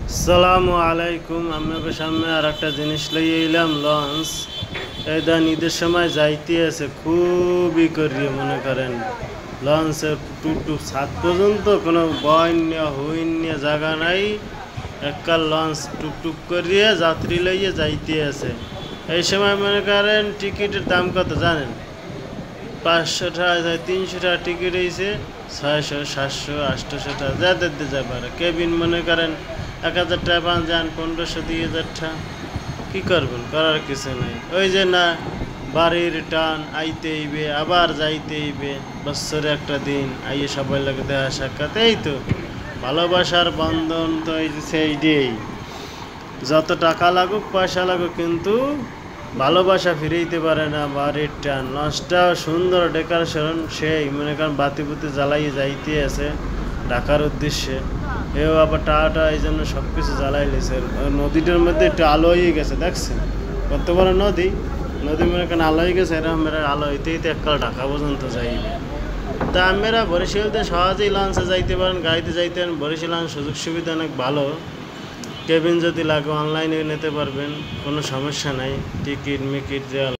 আসসালামু আলাইকুম। আপনাকে সামনে আর একটা জিনিস লইয়ে এলাম, লঞ্চ। এই দেন ঈদের সময় যাইতে আছে, খুবই করিয়ে মনে করেন লঞ্চের টুকটুক ছাদ পর্যন্ত কোনো বন্য হইন্য জায়গা নাই। এককাল লঞ্চ টুকটুক করিয়ে যাত্রী লইয়ে যাইতে আছে। এই সময় মনে করেন টিকিটের দাম কত জানেন? 500 টাকা, 300 টাকা টিকিট হয়েছে। 600, 700, 800 টাকা যাদের দিয়ে পারে। কেবিন মনে করেন 1000 টাকা পান, যান 1500, 2000 টাকা। কী করবেন? করার কিছু নেই। ওই যে না, বাড়ির টান, আইতে হইবে আবার যাইতে হইবে। বৎসরে একটা দিন আইয়ে সবাই লাগে দেখা সাক্ষাৎ, এই তো ভালোবাসার বন্ধন। তো এই যে সেইটাই, যত টাকা লাগুক পয়সা লাগুক, কিন্তু ভালোবাসা ফিরাইতে পারে না বাড়ির টান। লঞ্চটা সুন্দর ডেকোরেশন, সেই মনে করেন বাতিবুতি জ্বালাইয়ে যাইতে আছে ঢাকার উদ্দেশ্যে। এও আবার টাটা এই জন্য সব কিছু জ্বালাই লেছে। নদীটার মধ্যে একটু আলো হয়ে গেছে, দেখছেন কত বড় নদী। নদী মনে করেন আলো হয়ে গেছে, এরকম আলো হইতেই তো এককাল ঢাকা পর্যন্ত যাইবে। তা আমরা বরিশালতে সহজেই লঞ্চে যাইতে পারেন, গাড়িতে যাইতে পারেন। বরিশাল সুযোগ সুবিধা অনেক ভালো। কেবিন যদি লাগে অনলাইনে নিতে পারবেন, কোনো সমস্যা নাই। টিকিট মিকিট দেওয়া